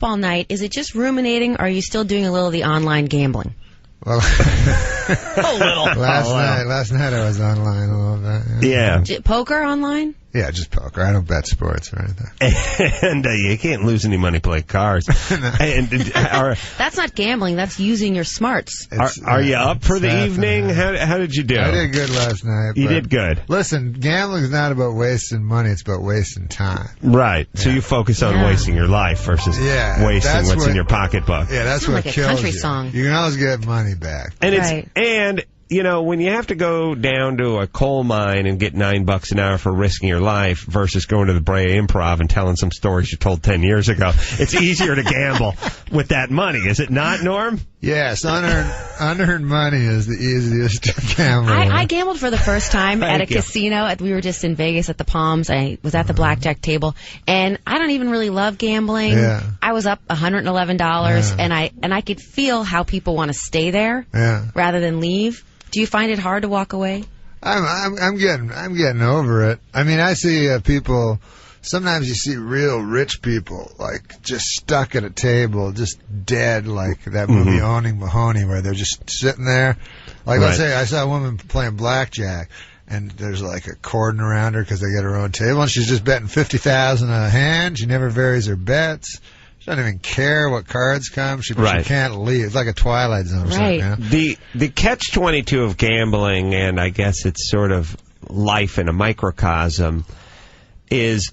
all night, is it just ruminating, or are you still doing a little of the online gambling? Well, A little. last night I was online a little bit. Yeah. Poker online? Yeah, just poker. I don't bet sports or anything. And you can't lose any money playing cards. And That's not gambling. That's using your smarts. are you up for the evening? How did you do? I did good last night. You did good. Listen, gambling's not about wasting money. It's about wasting time. Right. So you focus on wasting your life versus wasting what's in your pocketbook. Yeah, that's what like a kills country you. song. You can always get money back. And you know, when you have to go down to a coal mine and get $9 an hour for risking your life versus going to the Brea Improv and telling some stories you told 10 years ago, it's easier to gamble with that money, is it not, Norm? Yes, unearned money is the easiest to gamble. I gambled for the first time at a casino. We were just in Vegas at the Palms. I was at the blackjack table, and I don't even really love gambling. Yeah. I was up $111, and I could feel how people want to stay there rather than leave. Do you find it hard to walk away? I'm getting over it. I mean, I see people. Sometimes you see real rich people like just stuck at a table, just dead, like that movie Owning Mahoney, where they're just sitting there. Like let's say I saw a woman playing blackjack, and there's like a cordon around her because they get her own table, and she's just betting $50,000 a hand. She never varies her bets. She doesn't even care what cards come. She can't leave. It's like a Twilight Zone or something. You know? The catch-22 of gambling, and I guess it's sort of life in a microcosm, is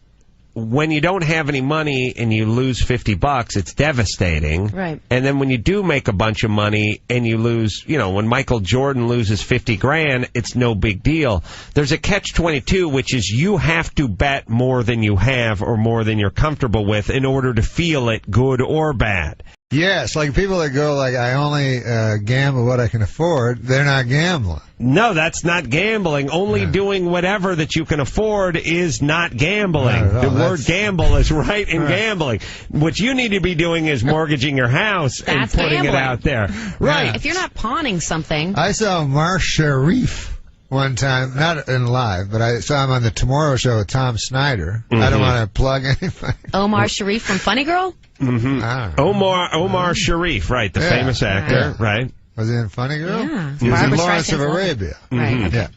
when you don't have any money and you lose $50, it's devastating. Right. And then when you do make a bunch of money and you lose, you know, when Michael Jordan loses $50,000, it's no big deal. There's a catch-22, which is you have to bet more than you have or more than you're comfortable with in order to feel it, good or bad. Yes, like people that go like, I only gamble what I can afford, they're not gambling. No, that's not gambling. Only doing whatever that you can afford is not gambling. The word gamble is right in gambling. What you need to be doing is mortgaging your house and putting it out there. Right. If you're not pawning something. I saw Omar Sharif one time, not in live, but I saw him on the Tomorrow Show with Tom Snyder. I don't want to plug anybody. Omar Sharif from Funny Girl? Omar Sharif, right, the famous actor, right? Was he in Funny Girl? Yeah. He was in Lawrence of Arabia. Right. Yeah.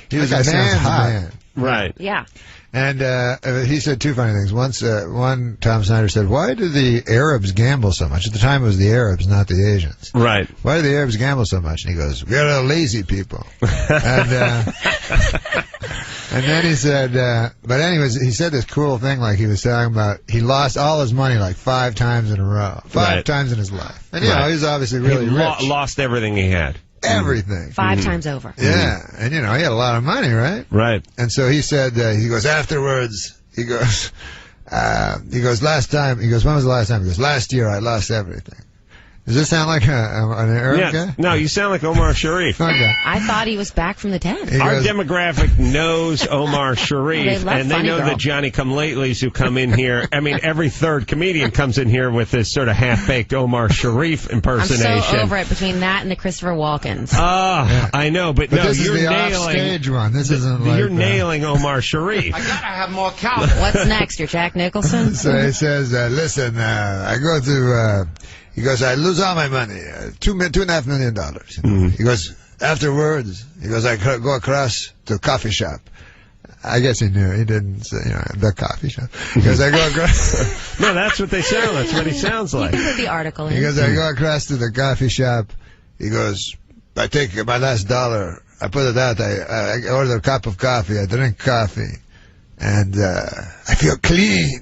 He was a man. Right. Yeah. And he said two funny things. One, Tom Snyder said, why do the Arabs gamble so much? At the time, it was the Arabs, not the Asians. Right. Why do the Arabs gamble so much? And he goes, we're lazy people. And then he said, but anyways, he said this cool thing, like he was talking about, he lost all his money like 5 times in a row. 5 times in his life. And, you know, he's obviously really rich. Lost everything he had. Everything. 5 times over. Yeah. And, you know, he had a lot of money, right? Right. And so he said, he goes, afterwards, he goes, last time, he goes, when was the last time? He goes, last year I lost everything. Does this sound like an Arab guy? No, you sound like Omar Sharif. Okay. I thought he was back from the dead. Our demographic knows Omar Sharif, and they know the Johnny-come-latelys who come in here. I mean, every third comedian comes in here with this sort of half-baked Omar Sharif impersonation. I'm so over it between that and the Christopher Walkens. I know, but no, this you're is the nailing off-stage one. This isn't like you're nailing Omar Sharif. I gotta have more cow. What's next? You're Jack Nicholson? So he says, listen, I go to... he goes, I lose all my money, $2.5 million. He goes, afterwards, he goes, I go across to a coffee shop. I guess he knew. He didn't say, you know, the coffee shop. He goes, I go across. No, that's what they sound. That's what he sounds like. You can put the article in. He goes, I go across to the coffee shop. He goes, I take my last $1. I put it out. I order a cup of coffee. I drink coffee. And I feel clean.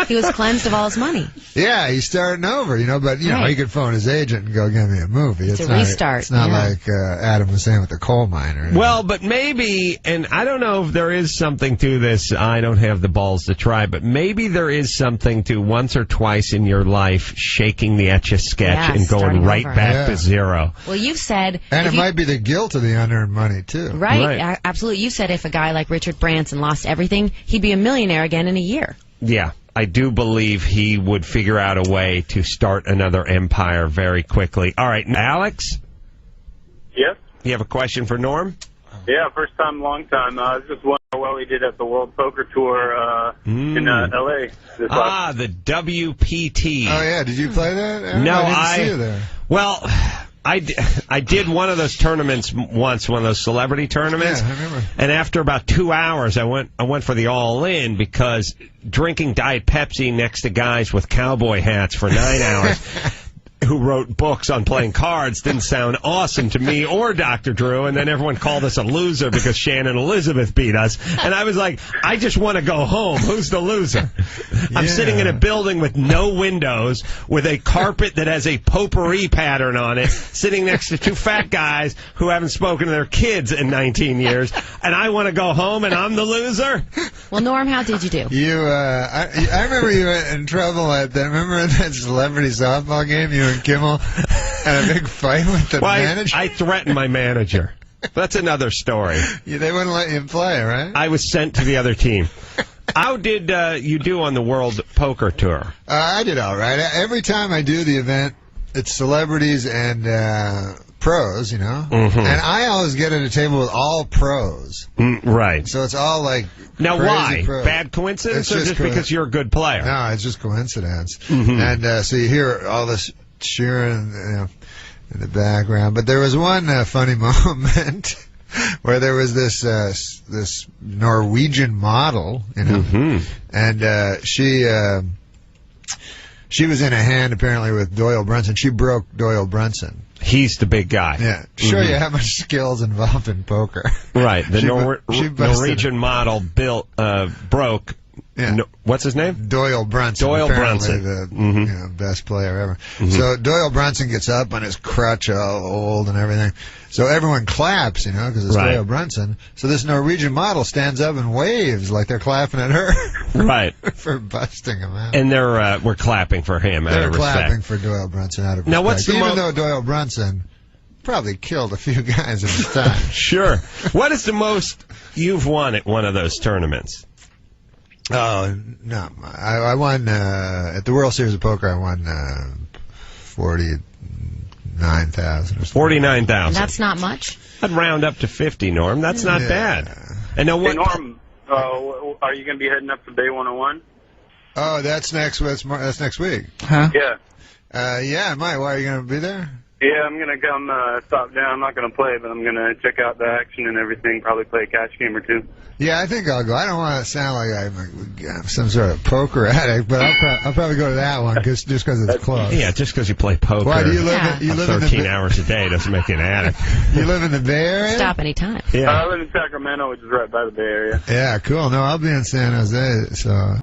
He was cleansed of all his money. Yeah, he's starting over, you know, but, you know, he could phone his agent and go give me a movie. It's a restart. It's not like Adam was saying with the coal miner. Well, but maybe, and I don't know if there is something to this. I don't have the balls to try, but maybe there is something to once or twice in your life shaking the Etch-a-Sketch and going right back to zero. Well, you've said... And it might be the guilt of the unearned money, too. Right. Absolutely. You said if a guy like Richard Branson lost everything, he'd be a millionaire again in a year. Yeah. I do believe he would figure out a way to start another empire very quickly. All right, Alex? Yes? You have a question for Norm? Yeah, first time, long time. I was just wondering how well he did at the World Poker Tour in L.A. The WPT. Oh, yeah. Did you play that? No, I didn't see you there. Well, I did one of those tournaments once, one of those celebrity tournaments. Yeah, I remember. And after about 2 hours, I went for the all-in because drinking Diet Pepsi next to guys with cowboy hats for 9 hours who wrote books on playing cards didn't sound awesome to me or Dr. Drew, and then everyone called us a loser because Shannon Elizabeth beat us. And I was like, I just want to go home. Who's the loser? I'm sitting in a building with no windows, with a carpet that has a potpourri pattern on it, sitting next to two fat guys who haven't spoken to their kids in 19 years, and I want to go home, and I'm the loser? Well, Norm, how did you do? I remember you were in trouble at that. Remember in that celebrity softball game, you and Kimmel had a big fight with the manager? I threatened my manager. That's another story. Yeah, they wouldn't let you play, right? I was sent to the other team. How did you do on the World Poker Tour? I did all right. Every time I do the event, it's celebrities and pros, you know? Mm-hmm. And I always get at a table with all pros. Right. So it's all like Now, why? pros. Bad coincidence or just because you're a good player? No, it's just coincidence. Mm-hmm. And so you hear all this cheering in the background. But there was one funny moment where there was this Norwegian model, you know, and she was in a hand apparently with Doyle Brunson. She broke Doyle Brunson. He's the big guy. Yeah. Show you how much skill's involved in poker. Right. The Norwegian model broke. Yeah. What's his name? Doyle Brunson. Doyle apparently Brunson. the best player ever. So Doyle Brunson gets up on his crutch, all old and everything. So everyone claps, you know, because it's Doyle Brunson. So this Norwegian model stands up and waves like they're clapping at her. Right. For busting him out. And we're clapping for him out of respect. They're clapping for Doyle Brunson out of respect. Now, what's the Even though Doyle Brunson probably killed a few guys in his time. Sure. What is the most you've won at one of those tournaments? Oh, no. I won, at the World Series of Poker, I won, 49,000 or something. 49,000. That's not much. I'd round up to 50, Norm. That's not bad. And now what? Hey, Norm, are you going to be heading up to Bay 101? Oh, that's next week. Huh? Yeah. Yeah, Mike, why are you going to be there? Yeah, I'm going to come stop down. I'm not going to play, but I'm going to check out the action and everything, probably play a cash game or two. Yeah, I think I'll go. I don't want to sound like I'm some sort of poker addict, but I'll probably go to that one just because it's close. Yeah, just because you play poker. Why do you live? You live 13 hours a day doesn't make you an addict. You live in the Bay Area? Stop anytime. Yeah. I live in Sacramento, which is right by the Bay Area. Yeah, cool. No, I'll be in San Jose, so.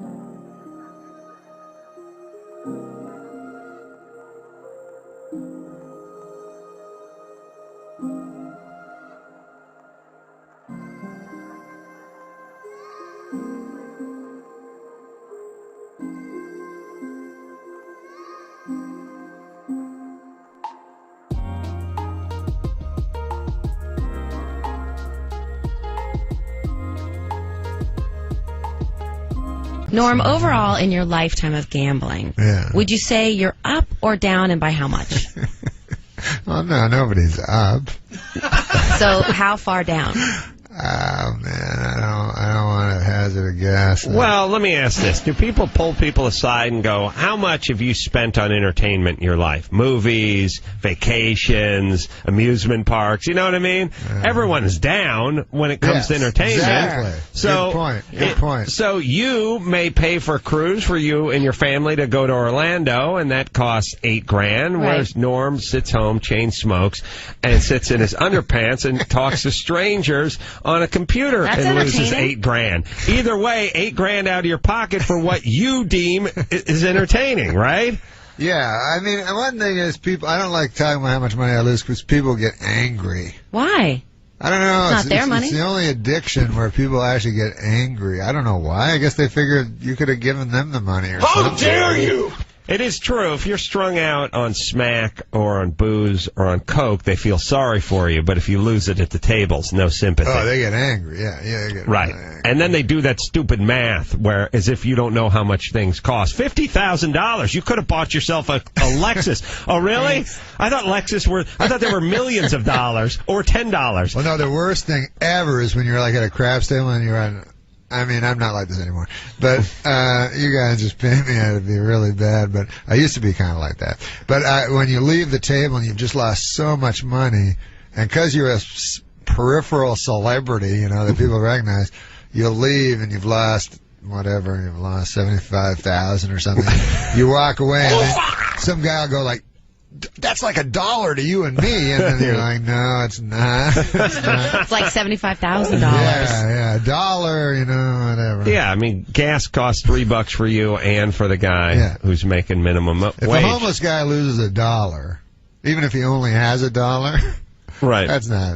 Norm, overall in your lifetime of gambling, would you say you're up or down, and by how much? Well, no, nobody's up. So how far down? Oh, man, I don't want to hazard a guess. Well, let me ask this. Do people pull people aside and go, how much have you spent on entertainment in your life? Movies, vacations, amusement parks, you know what I mean? Everyone's down when it comes to entertainment. Exactly. So, Good point. So you may pay for a cruise for you and your family to go to Orlando, and that costs $8,000, whereas Norm sits home, chain smokes, and sits in his underpants and talks to strangers on a computer and loses $8,000. Either way, $8,000 out of your pocket for what you deem is entertaining, right? Yeah, I mean, one thing is people. I don't like talking about how much money I lose because people get angry. Why? I don't know. It's not their money. It's the only addiction where people actually get angry. I don't know why. I guess they figured you could have given them the money or something. How dare you! It is true. If you're strung out on smack or on booze or on coke, they feel sorry for you. But if you lose it at the tables, no sympathy. Oh, they get angry. Yeah, they get right. Really angry. And then they do that stupid math, where as if you don't know how much things cost. $50,000. You could have bought yourself a Lexus. Oh, really? I thought they were millions of dollars or $10. Well, no, the worst thing ever is when you're like at a craps table and you're on. I mean, I'm not like this anymore, but you guys just pay me out to be really bad, but I used to be kind of like that. But when you leave the table and you've just lost so much money, and because you're a peripheral celebrity, that people recognize, you'll leave and you've lost whatever, you've lost $75,000 or something. You walk away and then some guy will go like, that's like $1 to you and me, and then you're like, no, it's not. It's like $75,000. Yeah, $1, whatever. Yeah, I mean, gas costs $3 for you and for the guy who's making minimum wage. If a homeless guy loses $1, even if he only has $1, right, that's not.